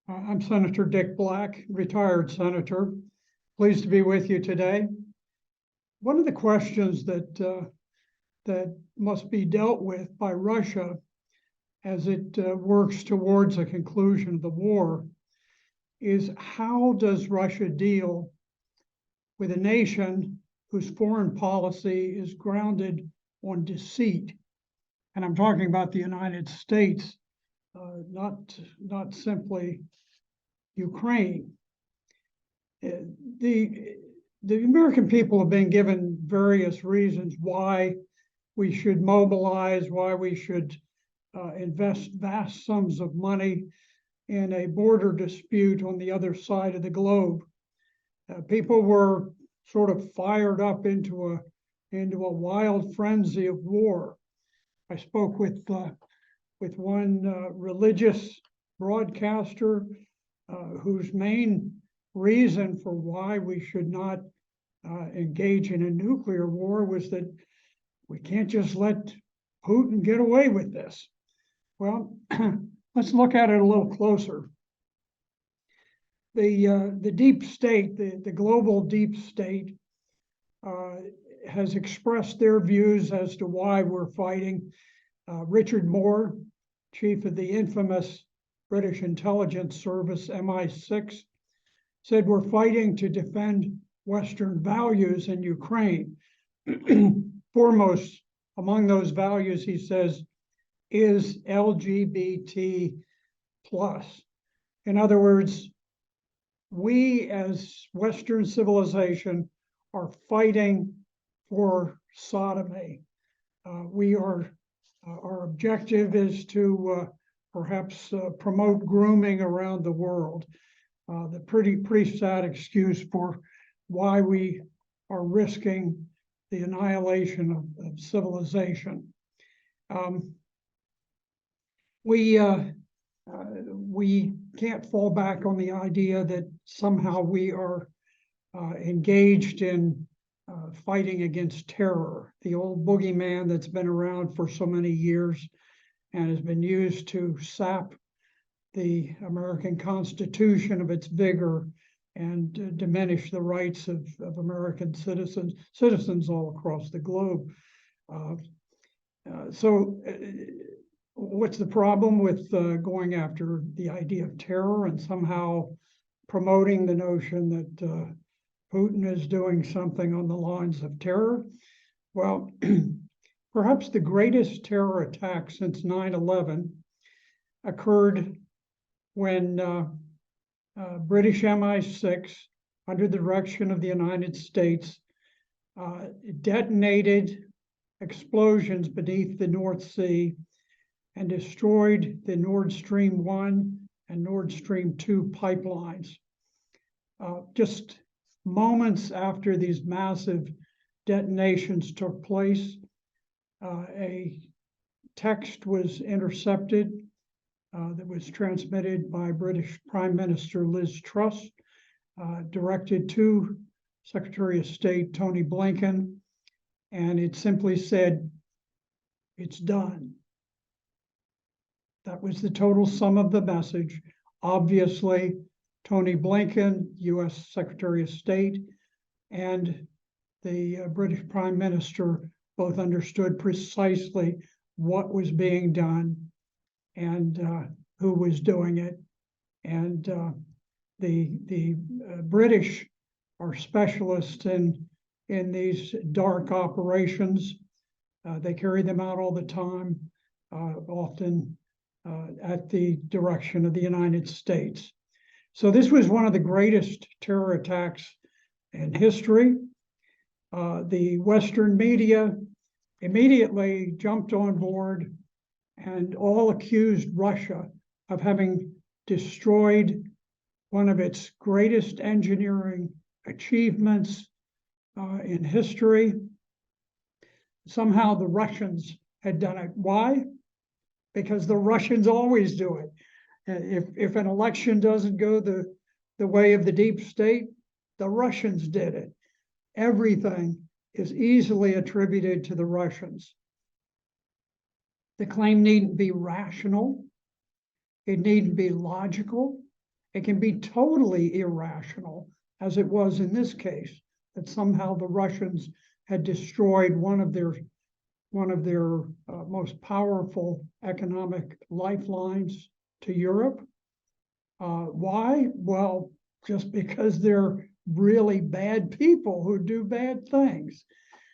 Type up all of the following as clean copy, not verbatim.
I'm Senator Dick Black, retired senator. Pleased to be with you today. One of the questions that must be dealt with by Russia as it works towards a conclusion of the war is, how does Russia deal with a nation whose foreign policy is grounded on deceit? And I'm talking about the United States, not simply Ukraine. The American people have been given various reasons why we should mobilize, why we should invest vast sums of money in a border dispute on the other side of the globe. People were sort of fired up into a wild frenzy of war. I spoke with one religious broadcaster whose main reason for why we should not engage in a nuclear war was that we can't just let Putin get away with this. Well, let's look at it a little closer. The deep state, the global deep state, has expressed their views as to why we're fighting. Richard Moore, chief of the infamous British intelligence service, MI6, said we're fighting to defend Western values in Ukraine. Foremost among those values, he says, is LGBT plus. In other words, we as Western civilization are fighting for sodomy. Our objective is to perhaps promote grooming around the world. The pretty sad excuse for why we are risking the annihilation of civilization. We can't fall back on the idea that somehow we are engaged in fighting against terror, the old boogeyman that's been around for so many years and has been used to sap the American Constitution of its vigor and diminish the rights of American citizens all across the globe. So what's the problem with going after the idea of terror and somehow promoting the notion that Putin is doing something on the lines of terror? Well, perhaps the greatest terror attack since 9/11 occurred when British MI6, under the direction of the United States, detonated explosions beneath the North Sea and destroyed the Nord Stream 1 and Nord Stream 2 pipelines. Just moments after these massive detonations took place, a text was intercepted that was transmitted by British Prime Minister Liz Truss, directed to Secretary of State Tony Blinken, and it simply said, "It's done." That was the total sum of the message. Obviously, Tony Blinken, US Secretary of State, and the British Prime Minister both understood precisely what was being done and who was doing it. And the British are specialists in these dark operations. They carry them out all the time, often at the direction of the United States. So this was one of the greatest terror attacks in history. The Western media immediately jumped on board and all accused Russia of having destroyed one of its greatest engineering achievements in history. Somehow the Russians had done it. Why? Because the Russians always do it. If an election doesn't go the way of the deep state, the Russians did it. Everything is easily attributed to the Russians. The claim needn't be rational. It needn't be logical. It can be totally irrational, as it was in this case, that somehow the Russians had destroyed one of their most powerful economic lifelines to Europe. Why? Well, just because they're really bad people who do bad things.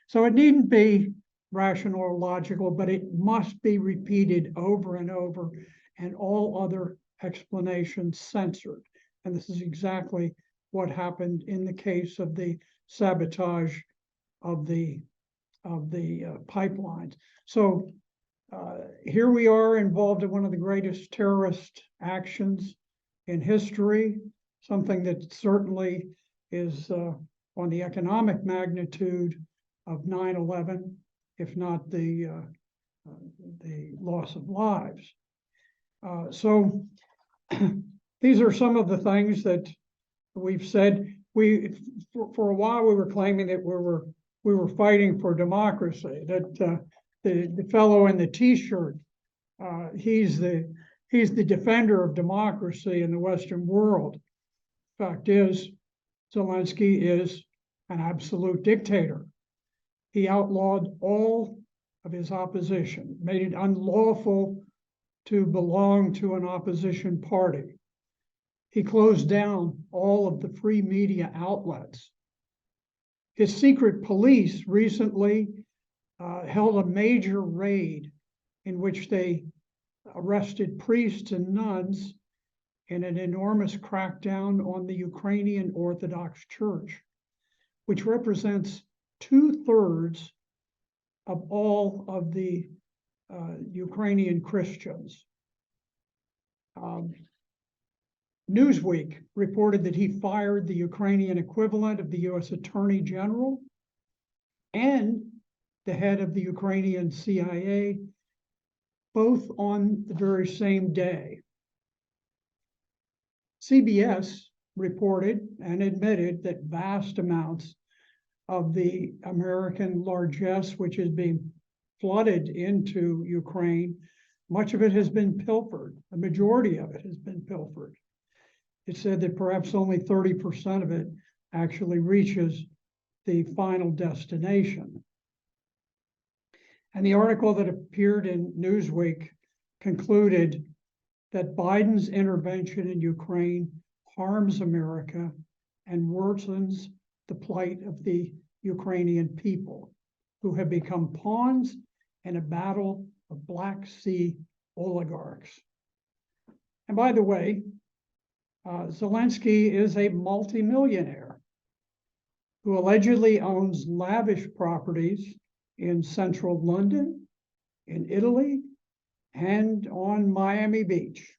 So it needn't be rational or logical, but it must be repeated over and over, and all other explanations censored. And this is exactly what happened in the case of the sabotage of the pipelines. So here we are involved in one of the greatest terrorist actions in history, something that certainly is on the economic magnitude of 9/11, if not the loss of lives. So these are some of the things that we've said. For a while we were claiming that we were fighting for democracy. That the fellow in the T-shirt, he's the defender of democracy in the Western world. Fact is, Zelensky is an absolute dictator. He outlawed all of his opposition, made it unlawful to belong to an opposition party. He closed down all of the free media outlets. His secret police recently held a major raid in which they arrested priests and nuns in an enormous crackdown on the Ukrainian Orthodox Church, which represents 2/3 of all of the Ukrainian Christians. Newsweek reported that he fired the Ukrainian equivalent of the US Attorney General and the head of the Ukrainian CIA, both on the very same day. CBS reported and admitted that vast amounts of the American largesse, which is being flooded into Ukraine, much of it has been pilfered. The majority of it has been pilfered. It said that perhaps only 30% of it actually reaches the final destination. And the article that appeared in Newsweek concluded that Biden's intervention in Ukraine harms America and worsens the plight of the Ukrainian people, who have become pawns in a battle of Black Sea oligarchs. And by the way, Zelensky is a multimillionaire who allegedly owns lavish properties in central London, in Italy, and on Miami Beach,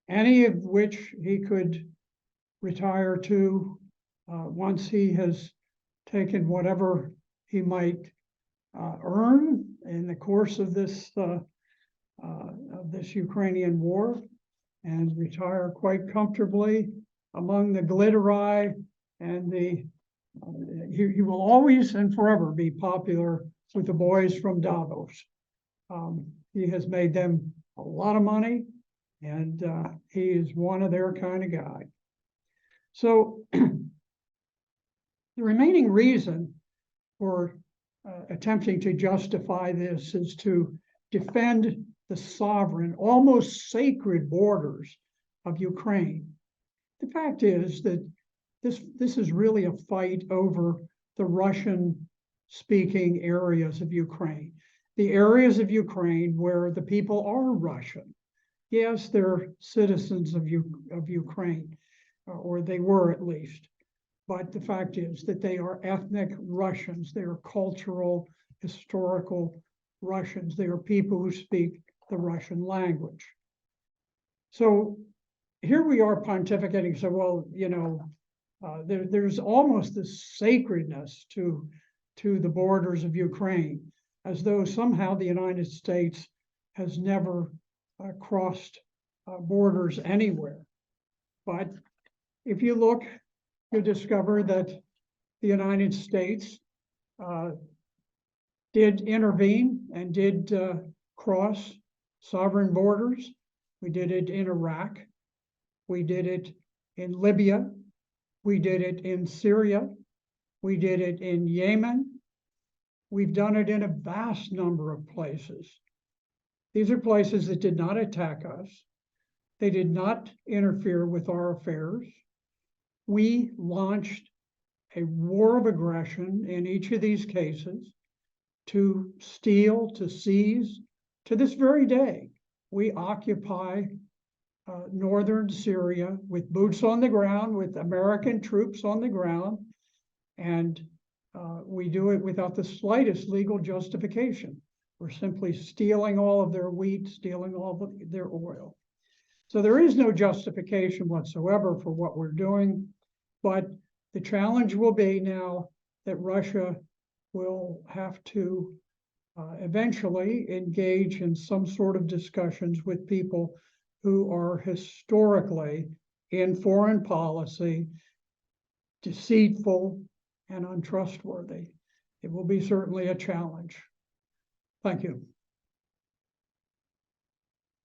any of which he could retire to once he has taken whatever he might earn in the course of this Ukrainian war, and retire quite comfortably among the glittery and he will always and forever be popular with the boys from Davos. He has made them a lot of money, and he is one of their kind of guy. So the remaining reason for attempting to justify this is to defend the sovereign, almost sacred borders of Ukraine. The fact is that this is really a fight over the Russian-speaking areas of Ukraine, the areas of Ukraine where the people are Russian. Yes, they're citizens of Ukraine, or they were at least. But the fact is that they are ethnic Russians. They are cultural, historical Russians. They are people who speak the Russian language. So here we are pontificating. So, well, you know, there's almost this sacredness to the borders of Ukraine, as though somehow the United States has never crossed borders anywhere. But if you look, you'll discover that the United States did intervene and did cross sovereign borders. We did it in Iraq. We did it in Libya. We did it in Syria. We did it in Yemen. We've done it in a vast number of places. These are places that did not attack us. They did not interfere with our affairs. We launched a war of aggression in each of these cases to steal, to seize. To this very day, we occupy northern Syria with boots on the ground, with American troops on the ground, and we do it without the slightest legal justification. We're simply stealing all of their wheat, stealing all of their oil. So there is no justification whatsoever for what we're doing, but the challenge will be now that Russia will have to eventually engage in some sort of discussions with people who are historically in foreign policy deceitful and untrustworthy. It will be certainly a challenge. Thank you.